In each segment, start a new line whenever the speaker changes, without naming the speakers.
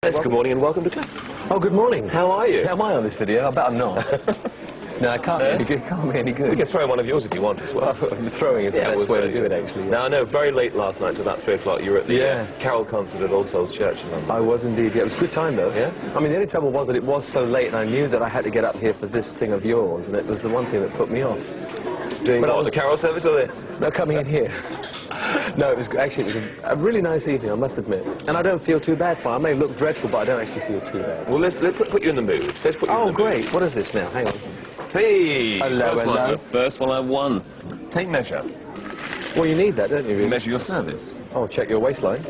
Yes, good morning and welcome to Cliff.
Oh, good morning.
How are you?
Am I on this video? I bet I'm not. No, it can't be any good.
We can throw one of yours if you want as well.
Throwing is the best way to do it, actually.
Now, I know, very late last night, to about 3 o'clock, you were at the Carol concert at All Souls Church in London.
I was indeed, yeah. It was a good time, though.
Yes?
I mean, the only trouble was that it was so late, and I knew that I had to get up here for this thing of yours, and it was the one thing that put me off.
Doing what, the Carol service or this?
No, coming in here. No, it was a really nice evening, I must admit. And I don't feel too bad for it. I may look dreadful, but I don't actually feel too bad.
Well, let's put you in the mood. Let's put you in the
great.
mood.
What is this now? Hang on.
Hey!
Hello.
First one I won. Take measure.
Well, you need that, don't you, really?
Measure your service.
Oh, check your waistline.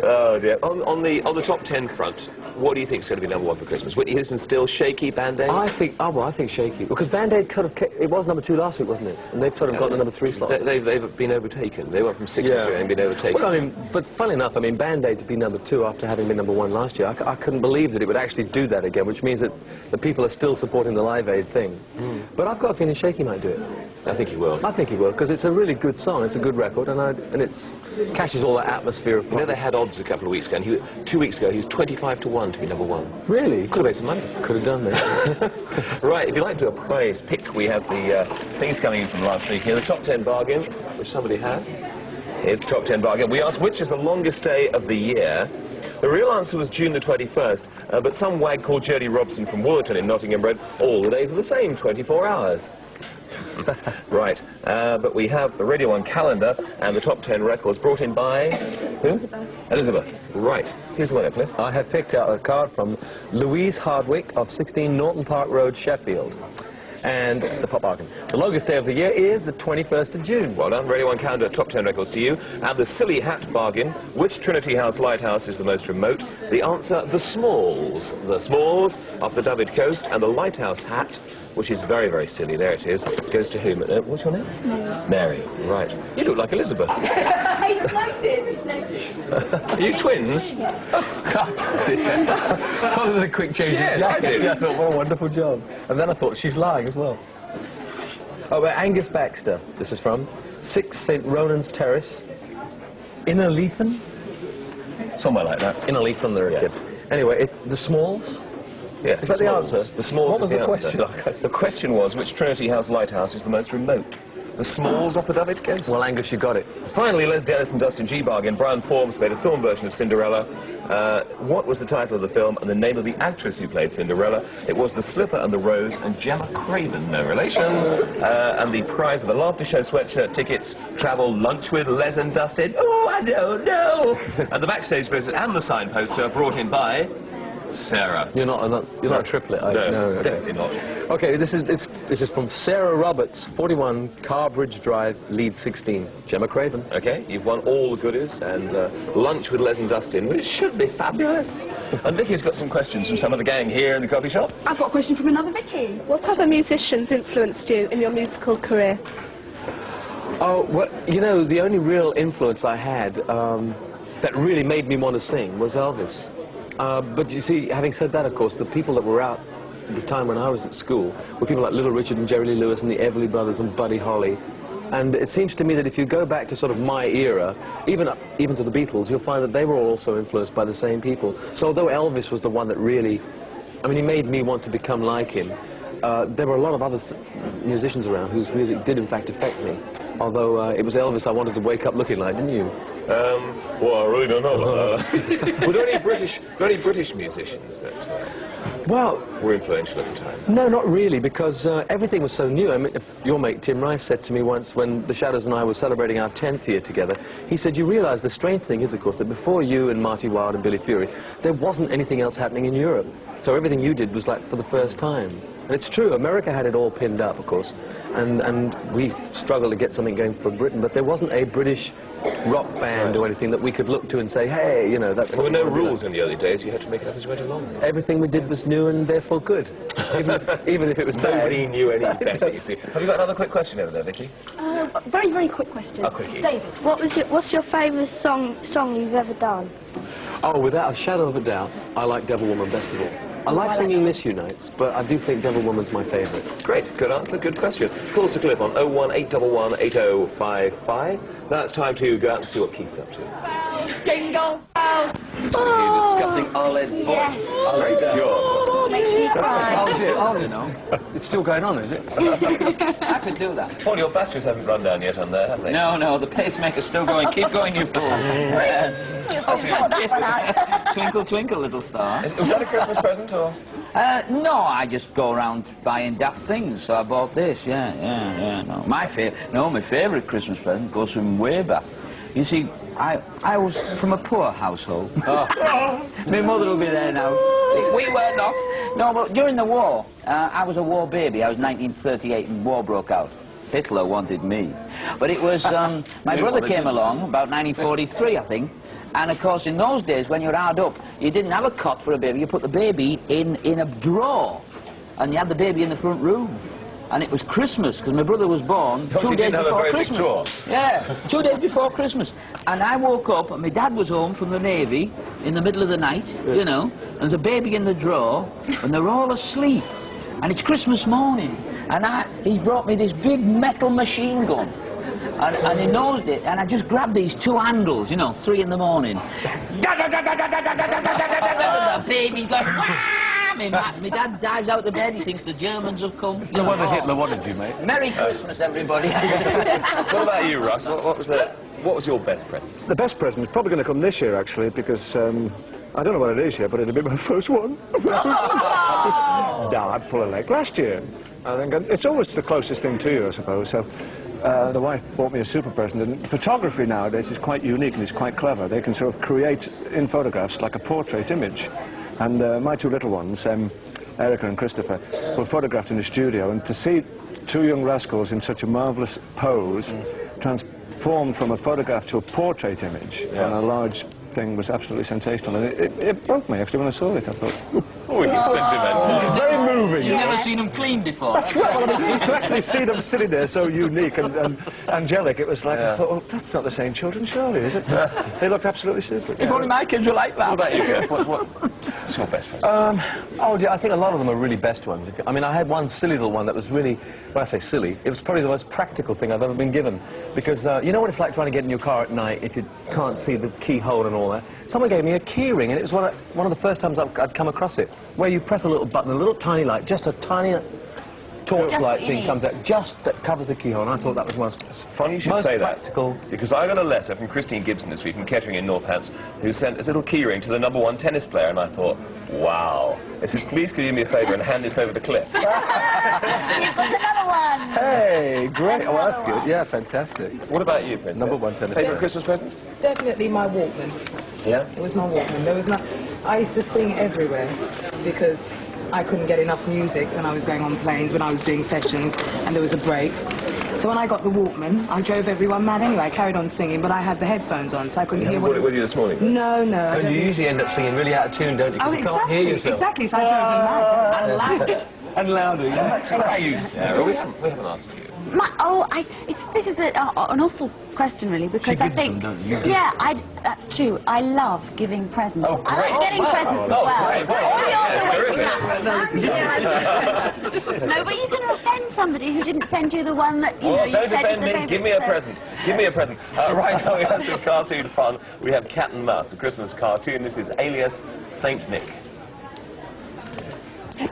Oh, dear. On the top 10 front, what do you think is going to be #1 for Christmas? Whitney Houston still shaky, Band-Aid?
I think shaky. Because Band-Aid kind of, it was #2 last week, wasn't it? And they've sort of got the #3 slot.
They've been overtaken. They went from 6 to 3 and been overtaken.
Well, I mean, but funnily enough, I mean, Band-Aid to be #2 after having been #1 last year, I couldn't believe that it would actually do that again, which means that the people are still supporting the Live Aid thing. But I've got a feeling Shaky might do it.
I think he will.
I think he will, because it's a really good song, it's a good record, and it catches all that atmosphere of...
You know, they had odds a couple of weeks ago, and 2 weeks ago he was 25 to 1 to be #1.
Really?
Could have made some money.
Could have done that.
Right, if you'd like to do a prize pick, we have the things coming in from last week here. The top 10 bargain, which somebody has. Here's the top 10 bargain. We asked which is the longest day of the year. The real answer was June the 21st, but some wag called Jodie Robson from Woollerton in Nottingham read, all the days are the same, 24 hours. Right, but we have the Radio 1 calendar and the top 10 records brought in by... Who? Elizabeth. Right. Here's the winner, Cliff.
I have picked out a card from Louise Hardwick of 16 Norton Park Road, Sheffield. And the pop bargain. The longest day of the year is the 21st of June.
Well done. Radio 1 calendar, top 10 records to you. And the silly hat bargain. Which Trinity House lighthouse is the most remote? The answer, the Smalls. The Smalls off the David coast, and the lighthouse hat, which is very, very silly. There it is. Goes to whom? What's your name?
Mary.
Mary. Right. You look like Elizabeth.
I noticed.
Are you twins?
Oh, God. Followed the quick change.
Yes, I did.
I thought, what a wonderful job. And then I thought, she's lying as well. Oh, Angus Baxter, this is from 6 St. Ronan's Terrace, Innerleithen?
Somewhere like that.
Innerleithen, there it is. Anyway, the Smalls?
Yeah,
is that the answer?
The Smalls.
What was the
question? The question was, which Trinity House lighthouse is the most remote? The Smalls off the David coast.
Well, Angus, you got it.
Finally, Les Dennis and Dustin G. bargain. Brian Forms made a film version of Cinderella. What was the title of the film and the name of the actress who played Cinderella? It was The Slipper and the Rose and Gemma Craven, no relation. And the prize of the Laughter Show sweatshirt tickets, travel, lunch with Les and Dustin. Oh, I don't know. And the backstage visit and the signposts are brought in by... Sarah.
You're not a triplet.
No, definitely not.
Okay, this is from Sarah Roberts, 41 Carbridge Drive, Leeds 16. Gemma Craven.
Okay, you've won all the goodies and lunch with Les and Dustin, which should be fabulous. And Vicky's got some questions from some of the gang here in the coffee shop.
I've got a question from another Vicky.
What other musicians influenced you in your musical career?
Oh, well, you know, the only real influence I had that really made me want to sing was Elvis. But you see, having said that, of course, the people that were out at the time when I was at school were people like Little Richard and Jerry Lee Lewis and the Everly Brothers and Buddy Holly. And it seems to me that if you go back to sort of my era, even to the Beatles, you'll find that they were also influenced by the same people. So although Elvis was the one that really, I mean, he made me want to become like him, there were a lot of other musicians around whose music did in fact affect me. Although it was Elvis I wanted to wake up looking like, didn't you?
Well, I really don't know. Were there any British musicians that were influential at the time?
No, not really, because everything was so new. I mean, your mate Tim Rice said to me once when the Shadows and I were celebrating our 10th year together, he said, you realise the strange thing is, of course, that before you and Marty Wilde and Billy Fury, there wasn't anything else happening in Europe. So everything you did was like for the first time. And it's true, America had it all pinned up, of course, and we struggled to get something going for Britain, but there wasn't a British rock band or anything that we could look to and say, hey, you know, that's...
There were no rules in the early days, you had to make it up as you went along.
Everything we did was new and therefore good, even if it was bad.
Nobody knew any better, you see. Have you got another quick question over there, Vicky?
Very, very quick question.
A quickie.
David.
What's your favourite song you've ever done?
Oh, without a shadow of a doubt, I like Devil Woman best of all. I like singing Miss You Nights, but I do think Devil Woman's my favourite.
Great, good answer, good question. Calls to Cliff on 01811 8055. Now it's time to go out and see what Keith's up to.
Jingle bells.
Oh,
Discussing Arled's voice.
yes.
Very pure.
Makes me cry.
Oh, dear. Oh, you know. It's still going on, is it?
I could do that.
Paul, your batteries haven't run down yet on there, have they?
No, no, the pacemaker's still going. Keep going, you fool. Twinkle, twinkle, little star.
Was that a Christmas present, or?
No, I just go around buying daft things, so I bought this, yeah, no. My favourite Christmas present goes from way back. You see, I was from a poor household. My mother will be there now. We were not. No, but during the war, I was a war baby. I was 1938 and war broke out. Hitler wanted me. But it was, my brother came along about 1943, I think. And of course, in those days, when you're hard up, you didn't have a cot for a baby. You put the baby in a drawer. And you had the baby in the front room. And it was Christmas, because my brother was born 2 days before Christmas. Yeah, 2 days before Christmas. And I woke up, and my dad was home from the Navy in the middle of the night, you know, and there's a baby in the drawer, and they're all asleep. And it's Christmas morning. And he's brought me this big metal machine gun. And he knows it, and I just grabbed these two handles, you know, 3 in the morning. The baby's going, my dad dives out of bed, he thinks the Germans have come.
No wonder Hitler wanted you, mate.
Merry Christmas, everybody.
What about you, Russ? What was your best present?
The best present is probably going to come this year, actually, because I don't know what it is yet, but it'll be my first one. No, I'd pull a leg last year. I think it's always the closest thing to you, I suppose. So the wife bought me a super present, and photography nowadays is quite unique and it's quite clever. They can sort of create in photographs like a portrait image. And my two little ones, Erica and Christopher, were photographed in the studio, and to see two young rascals in such a marvellous pose transformed from a photograph to a portrait image on a large thing was absolutely sensational. And it broke me, actually, when I saw it. I thought,
oh, it's sentimental.
Very moving.
You've never seen them clean before.
That's right. Well, I mean, to actually see them sitting there so unique and angelic, it was like, I thought, well, that's not the same children, surely, is it? They looked absolutely super.
If only my kids were like that.
What about you, Kev? What's your best present?
Oh, dear, I think a lot of them are really best ones. I mean, I had one silly little one that was really, when I say silly, it was probably the most practical thing I've ever been given. Because you know what it's like trying to get in your car at night if you can't see the keyhole and all that? Someone gave me a key ring, and it was one of the first times I'd come across it, where you press a little button, a little tiny light, just a tiny torchlight thing comes out, just that covers the keyhole, and I thought that was
It's funny you should say
practical.
That, because I got a letter from Christine Gibson this week from Kettering in Northants, who sent this little key ring to the #1 tennis player, and I thought, wow. It says, please could you do me a favour and hand this over to Cliff.
You've got another one.
Hey, great. Oh, that's good. Yeah, fantastic.
What about you, Princess?
#1 tennis
Favourite
player.
Christmas present?
Definitely my Walkman.
Yeah?
It was my Walkman. There was not. I used to sing everywhere because I couldn't get enough music when I was going on planes, when I was doing sessions, and there was a break. So when I got the Walkman, I drove everyone mad anyway. I carried on singing, but I had the headphones on, so I couldn't hear
You
what...
brought it with you this morning?
No, no. I
And
don't
you
use
usually end up singing really out of tune, don't you? 'Cause you can't hear yourself.
Exactly, so I drove them mad. And loud.
And louder, yeah.
What about you, Sarah? We haven't asked you.
This is an awful question, really, because I think, that's true. I love giving presents.
Oh,
I like
great.
getting presents as well.
Great.
No, but you're going to offend somebody who didn't send you the one that, you know, you
Don't
said
offend
was the
me. Give me a
favourite
present. Give me a present. Right now we have some cartoon fun. We have Cat and Mouse, a Christmas cartoon. This is Alias Saint Nick.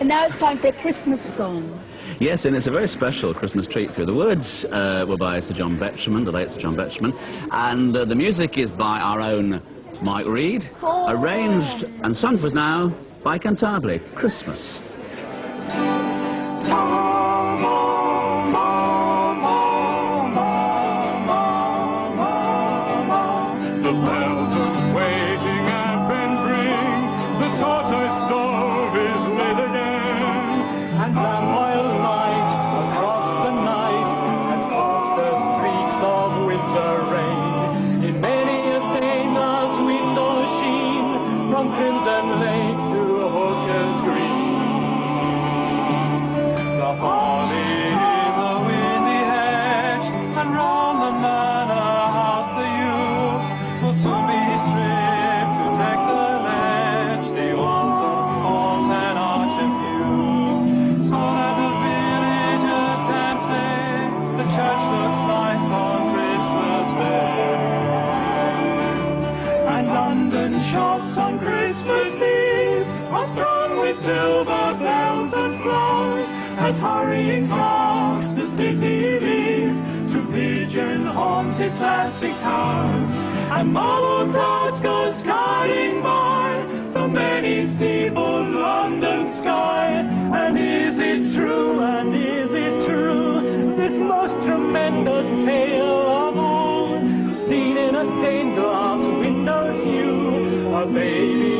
And now it's time for a Christmas song.
Yes, and it's a very special Christmas treat for you. The words were by Sir John Betjeman, the late Sir John Betjeman, and the music is by our own Mike Reed, arranged and sung for us now by Cantabile. Christmas.
The bells of waiting have been ring, the tortoise stove is lit again, and lamplight light across the night, and off the streaks of winter rain. In many a stained glass window sheen, from crimson lake to hooker's green. The holly in the windy hedge, and round the manor house the yew will soon be stripped to deck the ledge, the wanton font and arch of view. So that the villagers can say the church looks nice on Christmas Day. Christmas Eve are strung with silver bells and flows, as hurrying crowds the city leave to pigeon-haunted classic towns, and marble crowds go skying by the many-steepled London sky. And is it true, and is it true, this most tremendous tale of all, seen in a stained glass window's view, a baby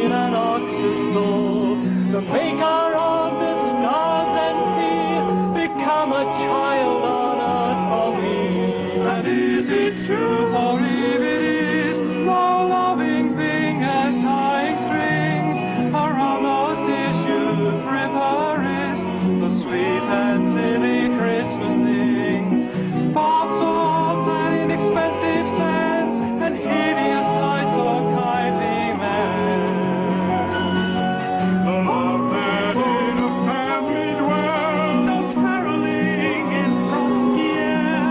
in an ox's stall, the maker of the stars and sea, become a child on earth for me. And is it true, for if it is, the loving thing has tying strings around those tissues, rip her wrist, the sweet and silly Christmas things, parts of and inexpensive scents, and hideous tights of kindly men. The love that in a family dwell, no caroling in frosty air,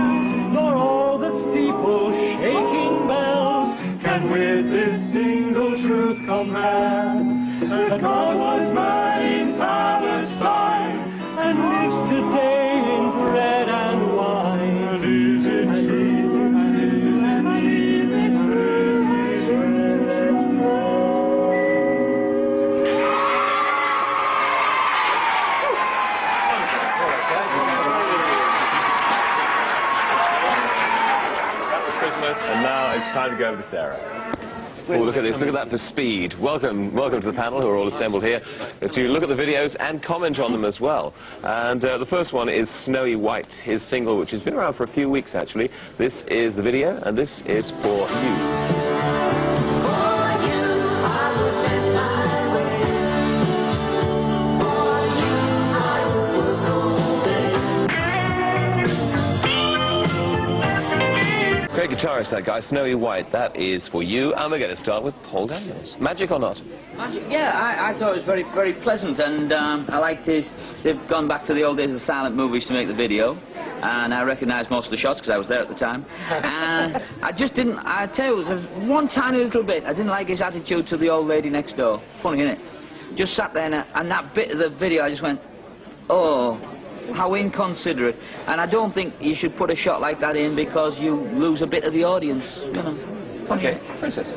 nor all the steeple shaking bells can with this single truth compare, that God was man in Palestine and lives today in bread and wine. And is it true? And is it
That was Christmas, and now it's time to go over to Sarah. Oh, look at this, look at that for speed. Welcome to the panel who are all assembled here to look at the videos and comment on them as well. And the first one is Snowy White, his single, which has been around for a few weeks actually. This is the video, and this is for you. Great guitarist, that guy, Snowy White. That is for you, and we're going to start with Paul Daniels. Magic or not?
Magic, yeah, I thought it was very, very pleasant, and I liked his. They've gone back to the old days of silent movies to make the video, and I recognised most of the shots because I was there at the time. And I just didn't. I tell you, there's one tiny little bit. I didn't like his attitude to the old lady next door. Funny, isn't it? Just sat there, and that bit of the video, I just went, oh. How inconsiderate. And I don't think you should put a shot like that in because you lose a bit of the audience, you know. Funny.
Okay, Princess.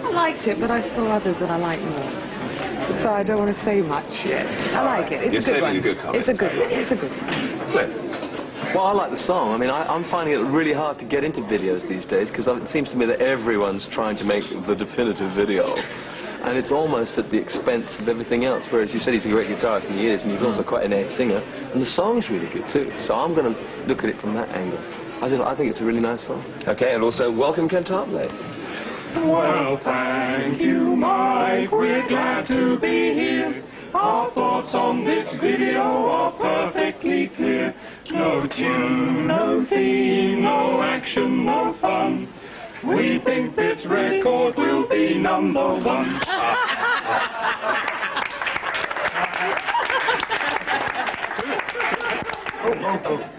I liked it, but I saw others that I liked more. So I don't want to say much yet. I like it. It's a good one.
Good comments.
It's a good one. It's a good one.
Cliff.
Well, I like the song. I mean, I'm finding it really hard to get into videos these days because it seems to me that everyone's trying to make the definitive video. And it's almost at the expense of everything else, whereas you said he's a great guitarist, and he is, and he's also quite an air singer, and the song's really good too. So I'm going to look at it from that angle. I think it's a really nice song.
Okay, and also welcome Kent Hartley.
Well, thank you, Mike, we're glad to be here. Our thoughts on this video are perfectly clear. No tune, no theme, no action, no fun. We think this record will be #1.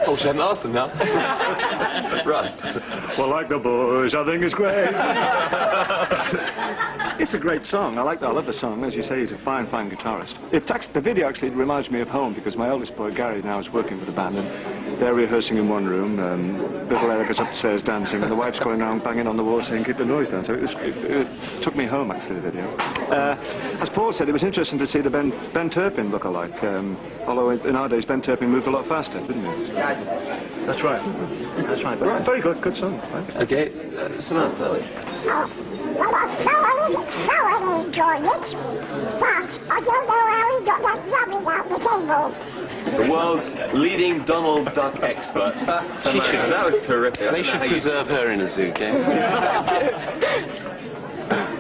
Oh, she hadn't asked him now. Russ.
Well, like the boys, I think it's great. It's a great song. I love the song. As you say, he's a fine guitarist. The video actually reminds me of home because my oldest boy, Gary, now is working for the band, and they're rehearsing in one room, little Erica's upstairs dancing, and the wife's going around banging on the wall saying, keep the noise down. So it took me home, actually, the video. As Paul said, it was interesting to see the Ben Turpin look-alike, although in our days, Ben Turpin moved a lot faster, didn't he? That's right. That's right. But very good song.
Okay, Samantha.
Well, I thoroughly enjoyed it, but I don't know how he got that rubbing out the table.
The world's leading Donald Duck expert, Samantha. That was terrific.
They should preserve her in a zoo, okay?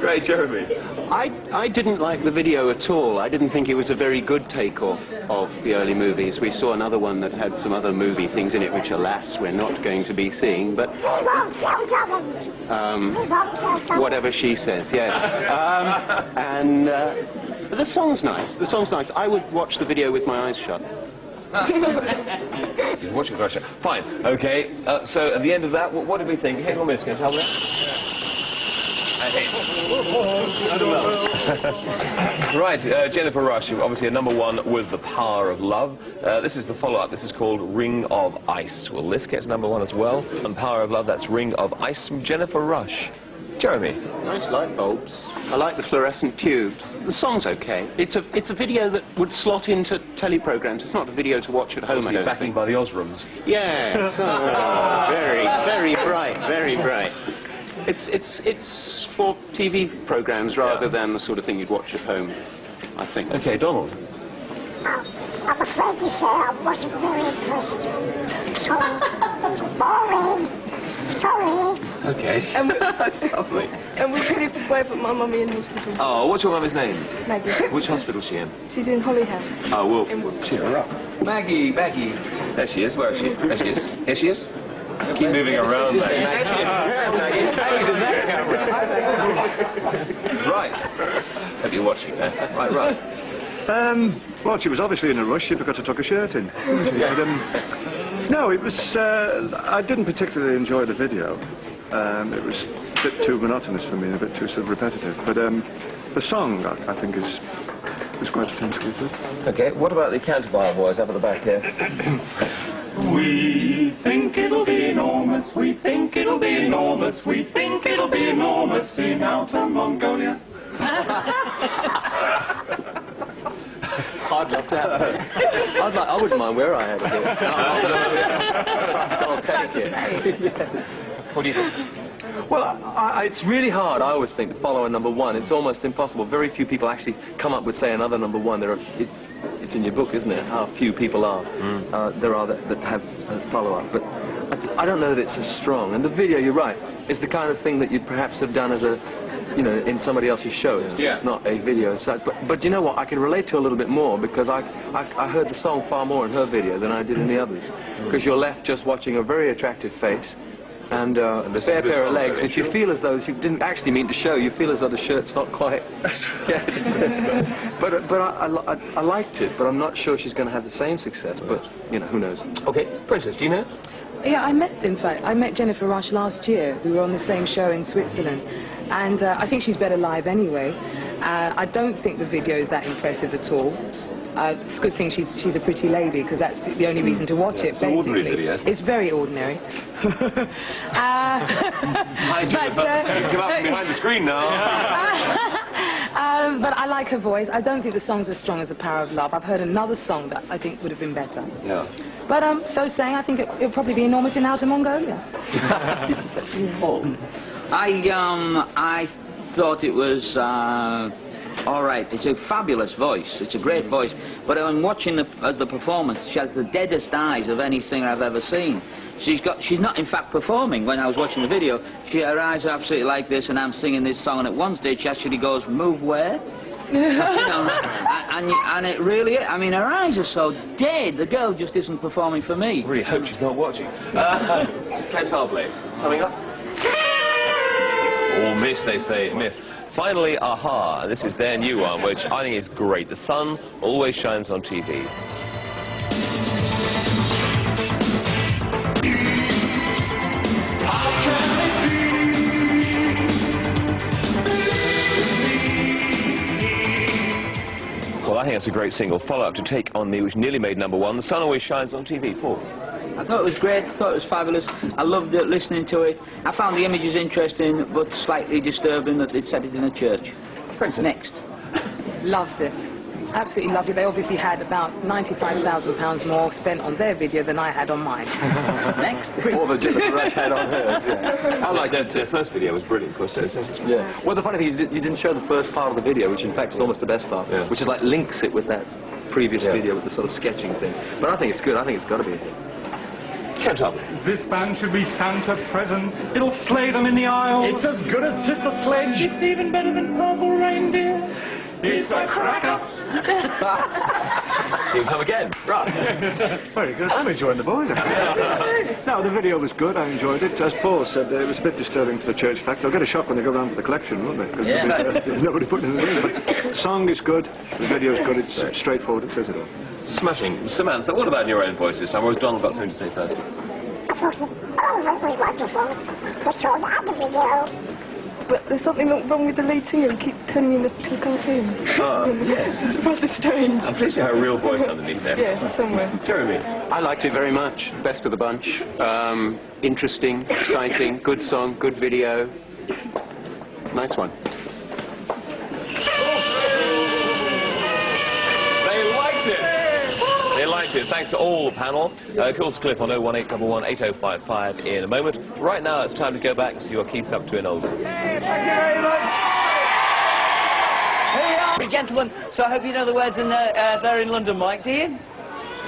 Great, Jeremy.
I didn't like the video at all. I didn't think it was a very good takeoff of the early movies. We saw another one that had some other movie things in it, which, alas, we're not going to be seeing, but... whatever she says, yes. The song's nice. The song's nice. I would watch the video with my eyes shut.
You're watching the shot. Fine. Okay. So at the end of that, what did we think? Hang on a minute, can you tell me? Right, Jennifer Rush, obviously a #1 with The Power of Love. This is the follow-up. This is called Ring of Ice. Will this get to #1 as well? And Power of Love, that's Ring of Ice from Jennifer Rush. Jeremy.
Nice light bulbs. I like the fluorescent tubes. The song's okay. It's a video that would slot into teleprograms. It's not a video to watch at home, I don't
backing
think.
by the Osrams.
Yeah. Very, very bright, very bright. It's for TV programs rather than the sort of thing you'd watch at home, I think.
Okay, Donald.
I'm afraid to say I wasn't very impressed. Sorry. It's boring. Sorry.
Okay.
And we,
Lovely.
and we really away put my mummy in hospital.
Oh, what's your mum's name?
Maggie.
Which hospital is she in?
She's in Holly House.
Oh, well,
In Wood.
cheer her up.
Maggie, Maggie.
There she is. Where is she? There she is. Here she is. Keep moving around, Maggie. There she is. Maggie's in there. Right. Hope you're watching there. Right, Russ.
Well, she was obviously in a rush. She forgot to tuck her shirt in. But, no, it was... I didn't particularly enjoy the video. It was a bit too monotonous for me, a bit too sort of repetitive. But the song, I think, was quite intensely good.
Okay, what about the Canterbury boys up at the back here?
We think it'll be enormous, we think it'll be enormous, we think it'll be enormous in Outer Mongolia.
I'd love to have it. I wouldn't mind where I had it. I'll take it. Yes.
What do you think?
Well, it's really hard, I always think, to follow a #1. It's almost impossible. Very few people actually come up with, say, another #1. It's in your book, isn't it? How few people are. There are that have a follow-up. But I don't know that it's as strong. And the video, you're right, is the kind of thing that you'd perhaps have done as a, in somebody else's show. It's not a video as such. But you know what? I can relate to a little bit more because I heard the song far more in her video than I did in the others. Because you're left just watching a very attractive face and a fair pair of legs, which you feel as though you didn't actually mean to show. You feel as though the shirt's not quite... But I liked it, but I'm not sure she's going to have the same success. But, who knows?
Okay, Princess, do you know?
Yeah, I met Jennifer Rush last year. We were on the same show in Switzerland. And I think she's better live anyway. I don't think the video is that impressive at all. It's a good thing she's a pretty lady, because that's the only reason to watch it, basically.
Ordinary video,
it's very ordinary.
Hi, Jennifer. You come up from behind the screen now.
But I like her voice. I don't think the song's as strong as The Power of Love. I've heard another song that I think would have been better.
Yeah.
But so saying, I think it'll probably be enormous in Outer Mongolia.
I thought it was all right. It's a fabulous voice. It's a great voice. But I'm watching the performance. She has the deadest eyes of any singer I've ever seen. She's not in fact performing. When I was watching the video, her eyes are absolutely like this, and I'm singing this song, and at one stage she actually goes, "Move where?" and it really is. I mean, her eyes are so dead. The girl just isn't performing for me.
I really hope she's not watching. Cantabile, summing up. Oh, miss, they say, miss. Finally, Aha. This is their new one, which I think is great. The sun always shines on TV. Well, I think it's a great single follow-up to take on which nearly made #1. The sun always shines on TV. Paul.
I thought it was great. I thought it was fabulous. I loved it, listening to it. I found the images interesting, but slightly disturbing that they'd set it in a church.
Princess.
Next.
Loved it. Absolutely loved it. They obviously had about £95,000 more spent on their video than I had on mine.
Next.
Or the Jennifer Rush had on hers, yeah. I like that first video was brilliant, of course.
Yeah. Well, the funny thing is you didn't show the first part of the video, which in fact is almost the best part, which is like links it with that previous video with the sort of sketching thing. But I think it's good. I think it's got to be a hit.
This band should be Santa present. It'll slay them in the aisles. It's as good as Sister Sledge. It's even better than Purple Reindeer. It's a cracker.
You come again. Right.
Very good. I'm enjoying the boys. No, the video was good. I enjoyed it. As Paul said, it was a bit disturbing for the church. In fact, they'll get a shock when they go around for the collection, won't they? Because there's nobody putting it in. But the song is good. The video is good. It's straightforward. It says it all.
Smashing. Samantha, what about your own voice this time? Or has Donald got something to say first?
Of course, all of it was wonderful. But so that the video,
but there's something wrong with the lead singer who keeps turning into a cartoon.
Yes.
It's rather strange.
I'm pleased you have a real voice underneath there.
Yeah, somewhere.
Jeremy.
I liked it very much. Best of the bunch. Interesting, exciting, good song, good video. Nice one.
They liked it. Thanks to all the panel. Call us Cliff on 01811 8055 in a moment. Right now, it's time to go back and see what Keith's up to in Oldham.
Thank you very much. Here we are, gentlemen. So I hope you know the words in there in London, Mike. Do you?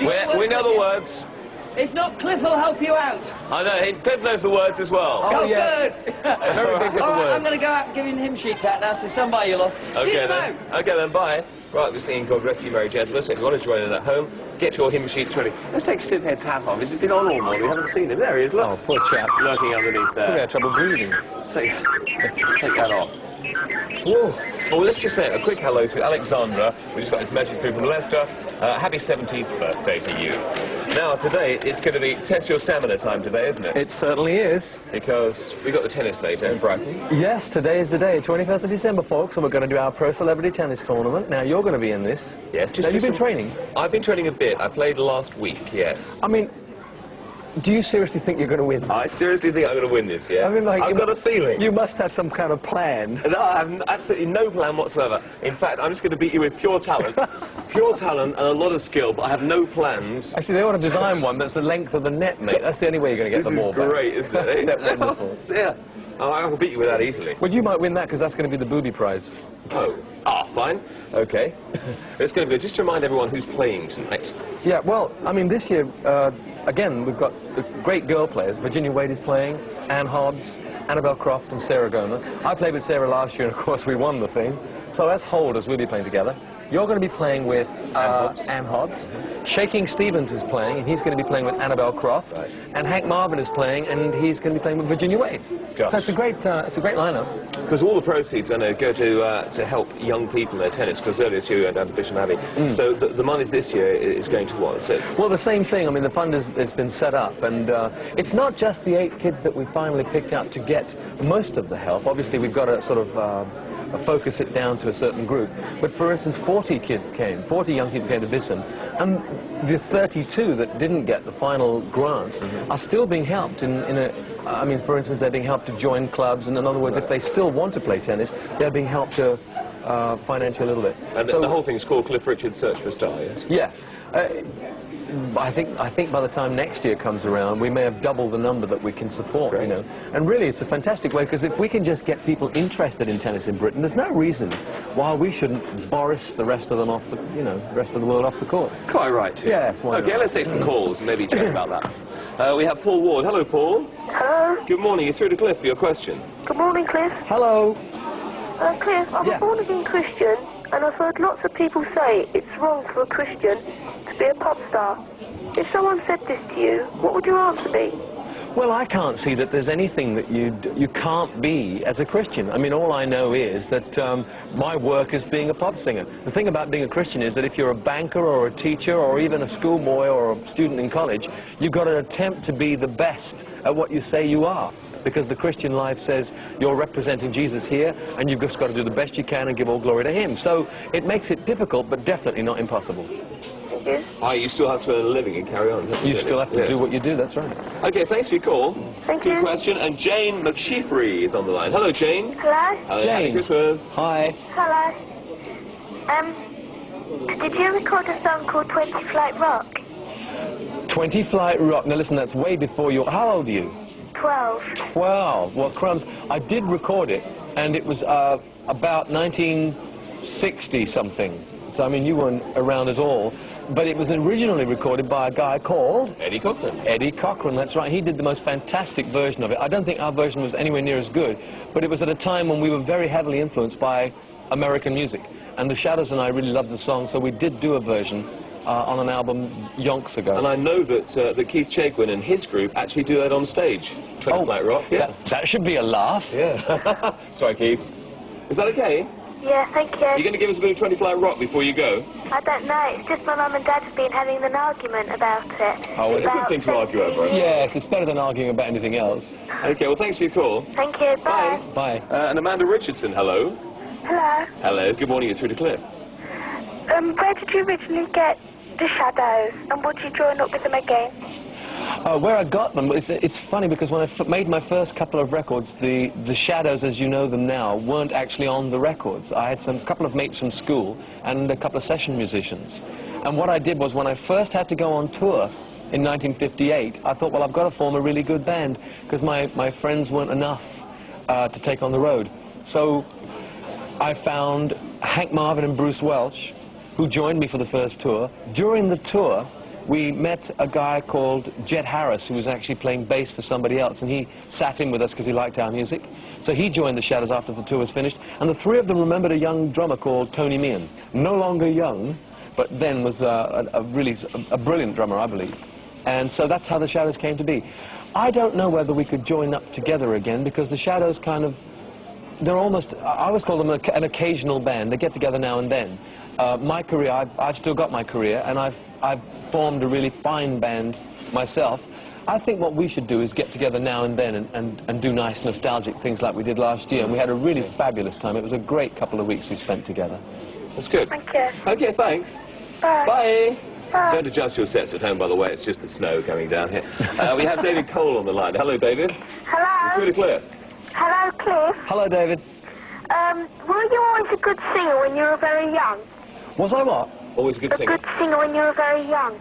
We know the words.
If not, Cliff will help you out.
I know. Cliff knows the words as well.
Oh,
yeah.
good.
Very big
All right,
words.
I'm going to go out giving him sheets out now, so stand by, you lot.
Okay then. Okay then. Bye. Right, we're singing God Rest You Merry Gentlemen. So if you want to join in at home, get your hymn sheets ready. Let's take Stiffhead's hat off. Has he been on all morning? We haven't seen him. There he is. Look.
Oh, poor chap.
Lurking underneath there.
We had trouble breathing.
Take that off. Whoa. Well, let's just say a quick hello to Alexandra, who just got his message through from Leicester. Happy 17th birthday to you. Now, today, it's going to be test your stamina time today, isn't it?
It certainly is.
Because we've got the tennis later in Brighton.
Yes, today is the day, 21st of December, folks, and we're going to do our Pro Celebrity Tennis Tournament. Now, you're going to be in this.
Yes.
Now, you've been training?
I've been training a bit. I played last week, yes.
I mean, do you seriously think you're going to win?
I seriously think I'm going to win this, yeah.
I mean, like,
I've got a feeling.
You must have some kind of plan.
No, I have absolutely no plan whatsoever. In fact, I'm just going to beat you with pure talent. Pure talent and a lot of skill, but I have no plans.
Actually, they want to design one that's the length of the net, mate. That's the only way you're going to get the ball back.
This is great, isn't it?
That's wonderful.
Yeah. Oh, I will beat you with that easily.
Well, you might win that because that's going to be the booby prize.
Oh. Ah, fine. Okay. It's going to be, just to remind everyone who's playing tonight.
Yeah, well, I mean, this year, again, we've got great girl players. Virginia Wade is playing, Anne Hobbs, Annabelle Croft and Sarah Goma. I played with Sarah last year, and of course, we won the thing. So as holders, we'll be playing together. You're going to be playing with Anne Hobbs. Shaking Stevens is playing, and he's going to be playing with Annabelle Croft. Right. And Hank Marvin is playing, and he's going to be playing with Virginia Wade. Gosh. So it's a great lineup.
Because all the proceeds are going to go to help young people in their tennis, because earlier this year we went down to Bishop Abbey. So the money this year is going to what? So
well, the same thing. I mean, the fund has been set up, and it's not just the 8 kids that we finally picked out to get most of the help. Obviously, we've got to sort of focus it down to a certain group. But for instance, 40 young people came to Bishop, and the 32 that didn't get the final grant are still being helped I mean, for instance, they're being helped to join clubs, and in other words, if they still want to play tennis, they're being helped to financially a little bit.
And so the whole thing is called Cliff Richard's Search for a Star, yes?
Yeah. I think by the time next year comes around, we may have doubled the number that we can support, you know. And really, it's a fantastic way, because if we can just get people interested in tennis in Britain, there's no reason why we shouldn't Boris the rest of them off the, rest of the world off the course.
Quite right, too.
Yes, why
Okay,
not?
let's take some calls and maybe chat about that. We have Paul Ward. Hello, Paul.
Hello.
Good morning. You're through to Cliff for your question.
Good morning, Cliff.
Hello.
Cliff, I'm a born-again Christian, and I've heard lots of people say it's wrong for a Christian to be a pop star. If someone said this to you, what would your answer be?
Well, I can't see that there's anything that you can't be as a Christian. I mean, all I know is that my work is being a pop singer. The thing about being a Christian is that if you're a banker or a teacher or even a schoolboy or a student in college, you've got to attempt to be the best at what you say you are. Because the Christian life says you're representing Jesus here, and you've just got to do the best you can and give all glory to him. So it makes it difficult, but definitely not impossible.
You still have to earn a living and carry on.
You still have to do what you do, that's right.
Okay, thanks for your call.
Thank
Good
you.
question. And Jane McShiffrey is on the line. Hello, Jane.
Hello?
Hello,
Jane.
Happy Christmas.
Hi.
Hello. Did you record a song called 20 Flight Rock?
20 Flight Rock. Now listen, that's way before your... How old are you?
12.
12. Well, crumbs. I did record it, and it was about 1960-something. So, I mean, you weren't around at all. But it was originally recorded by a guy called...
Eddie Cochran.
Eddie Cochran, that's right. He did the most fantastic version of it. I don't think our version was anywhere near as good, but it was at a time when we were very heavily influenced by American music. And the Shadows and I really loved the song, so we did do a version on an album yonks ago.
And I know that that Keith Chegwin and his group actually do that on stage. 20 Flight Rock. Yeah.
That should be a laugh.
Yeah. Sorry, Keith. Is that okay?
Yeah, thank you.
Are you going to give us a bit of 20 Fly Rock before you go?
I don't know. It's just my mum and dad have been having an argument about it.
Oh, well, it's a good thing to argue over.
Yes, it's better than arguing about anything else.
Okay, well, thanks for your call.
Thank you. Bye.
Bye.
And Amanda Richardson, hello.
Hello.
Hello, good morning, you're through to Cliff.
Where did you originally get the shadows, and would you join up with them again?
Where I got them, it's funny because when I made my first couple of records, the shadows as you know them now weren't actually on the records. I had a couple of mates from school and a couple of session musicians. And what I did was when I first had to go on tour in 1958, I thought, well, I've got to form a really good band because my friends weren't enough to take on the road. So I found Hank Marvin and Bruce Welch, who joined me for the first tour. During the tour, we met a guy called Jet Harris, who was actually playing bass for somebody else, and he sat in with us because he liked our music. So he joined the Shadows after the tour was finished, and the three of them remembered a young drummer called Tony Meehan. No longer young, but then was a brilliant drummer, I believe. And so that's how the Shadows came to be. I don't know whether we could join up together again, because the Shadows kind of, they're almost, I always call them an occasional band. They get together now and then. My career, I've still got my career, and I've formed a really fine band myself. I think what we should do is get together now and then and do nice nostalgic things like we did last year, and we had a really fabulous time. It was a great couple of weeks we spent together.
That's good.
Thank you.
Okay, thanks.
Bye.
Bye.
Bye.
Don't adjust your sets at home, by the way. It's just the snow coming down here. We have David Cole on the line. Hello, David.
Hello.
It's really clear.
Hello, Cliff.
Hello, David.
Were you always a good singer when you were very young?
Was I what?
Always a good singer.
A good singer when you were very young.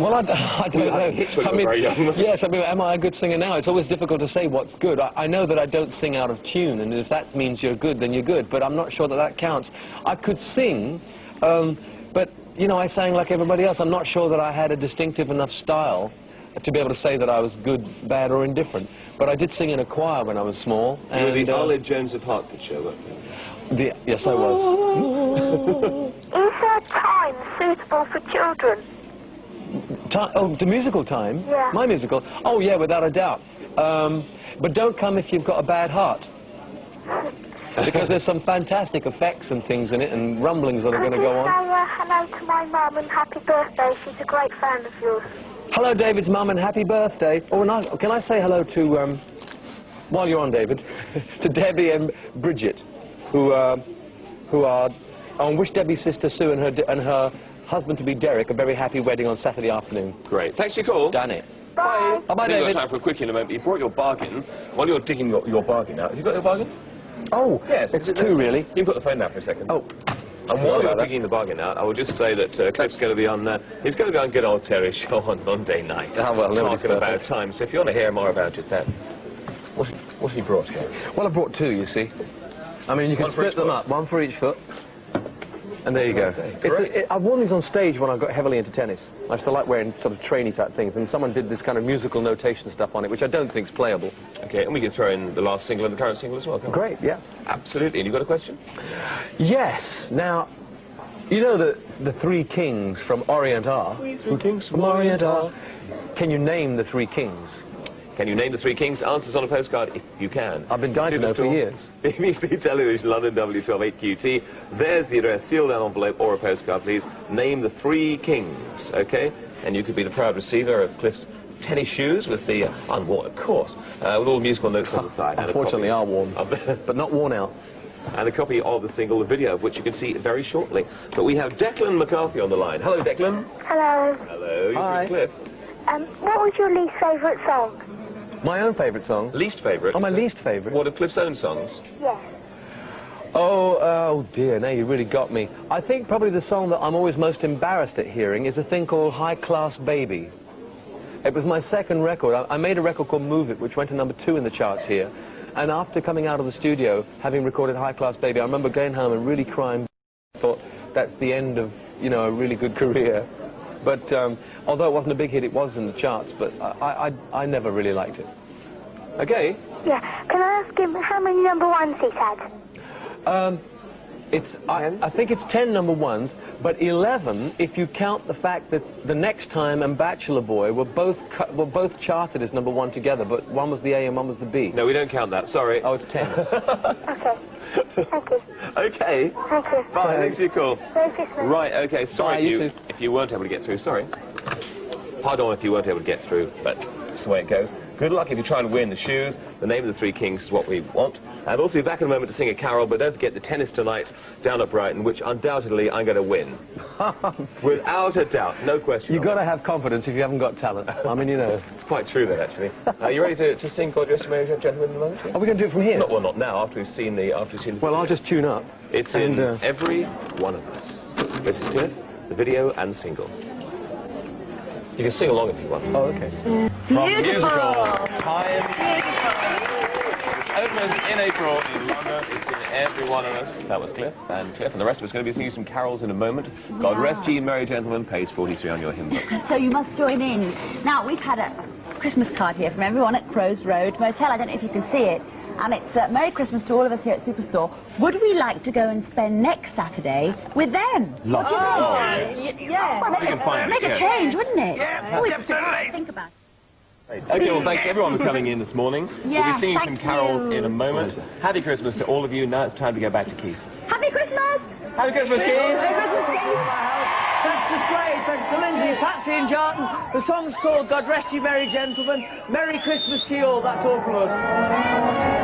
Well, I don't know.
Hits when you were very young.
Yes, I mean, am I a good singer now? It's always difficult to say what's good. I know that I don't sing out of tune, and if that means you're good, then you're good, but I'm not sure that that counts. I could sing, but, you know, I sang like everybody else. I'm not sure that I had a distinctive enough style to be able to say that I was good, bad, or indifferent. But I did sing in a choir when I was small.
You were the Arled Jones of Hertfordshire, weren't you?
Yes, I was.
Is there time suitable for children?
Oh, the musical time?
Yeah.
My musical? Oh, yeah, without a doubt. But don't come if you've got a bad heart. Because there's some fantastic effects and things in it, and rumblings that are going to go on.
Say hello to my mum and happy birthday. She's a great fan of yours.
Hello, David's mum, and happy birthday. Oh, and can I say hello to, while you're on, David, to Debbie and Bridget, who are, and wish Debbie's sister Sue and her husband-to-be Derek a very happy wedding on Saturday afternoon.
Great. Thanks for your call.
Done it.
Bye.
Bye-bye, David.
We've got time for a quickie in a moment. You brought your bargain. While you're digging your bargain out, have you got your bargain?
Oh,
yes.
It's two, really.
You can put the phone down for a second.
Oh.
And while you're digging the bargain out, I will just say that Cliff's going to be on, he's going to be on good old Terry's show on Monday night.
Oh, well,
talking about time. So if you want to hear more about it then, what's he brought here?
Well, I brought two, you see. I mean, you can split them up, one for each foot. And there you go. I've worn these on stage when I got heavily into tennis. I used to like wearing sort of trainy type things, and someone did this kind of musical notation stuff on it, which I don't think is playable.
Okay, and we can throw in the last single and the current single as well, can't we?
Great, yeah.
Absolutely. And you got a question?
Yes. Now, you know the three kings from Orient are?
Three kings
from Orient are. Can you name the three kings?
Can you name the three kings? Answers on a postcard if you can.
I've been dying to know for years.
BBC Television, London, W128QT. There's the address. Seal that envelope or a postcard, please. Name the three kings, okay? And you could be the proud receiver of Cliff's tennis shoes with the unworn, of course, with all the musical notes on the side.
Unfortunately, are worn, but not worn out.
And a copy of the single, the video of which you can see very shortly. But we have Declan McCarthy on the line. Hello, Declan.
Hello.
Hello.
Hi.
Cliff.
What was your least favourite song?
My own favourite song?
Least favourite?
Oh, my least favourite?
What of Cliff's own songs?
Yes.
Oh dear, now you really got me. I think probably the song that I'm always most embarrassed at hearing is a thing called High Class Baby. It was my second record. I made a record called Move It, which went to #2 in the charts here. And after coming out of the studio, having recorded High Class Baby, I remember going home and really crying. I thought, that's the end of, you know, a really good career. But although it wasn't a big hit, it was in the charts, but I never really liked it. Okay?
Yeah. Can I ask him how many #1s he's had?
I think it's 10 #1s, but 11 if you count the fact that The Next Time and Bachelor Boy were both charted as #1 together, but one was the A and one was the B.
No, we don't count that, sorry.
Oh, it's 10.
Okay. Thank you.
Okay.
Thank you.
Bye, thanks for your call.
Merry Christmas.
Right, okay, sorry
Bye, you too.
if you weren't able to get through, sorry. Pardon if you weren't able to get through, but that's the way it goes. Good luck if you try and win the shoes. The name of the Three Kings is what we want. And also be back in a moment to sing a carol, but don't forget the tennis tonight down at Brighton, which undoubtedly I'm going to win. Without a doubt, no question.
You've got to have confidence if you haven't got talent. I mean, you know.
It's quite true, that, actually. Are you ready to sing God Rest You Merry Gentlemen in the moment?
Are we going to do it from here?
Well, not now, after we've seen the...
Well, I'll just tune up.
It's in every one of us. This is good. The video and single. You can sing along if you want.
Oh, okay.
From musical Time. Which opens in April in London. It's in every one of us. That was Cliff. And Cliff and the rest of us are going to be singing some carols in a moment. God Rest Ye Merry Gentlemen, page 43 on your hymn book.
So you must join in. Now, we've had a Christmas card here from everyone at Crows Road Motel. I don't know if you can see it. And it's Merry Christmas to all of us here at Superstore. Would we like to go and spend next Saturday with them?
Love
Yeah.
Well,
make a change, wouldn't it?
Yeah,
definitely. Think about it.
Okay, well, thanks everyone for coming in this morning.
Yeah,
we'll be singing some
thank
carols
you.
in a moment. Happy Christmas to all of you. Now it's time to go back to Keith.
Happy Christmas!
Happy Christmas, Keith!
Merry Christmas, Keith! Thanks to Slade, thanks to Lindsay, Patsy and Jarton. The song's called God Rest You Merry Gentlemen. Merry Christmas to you all, that's all from us.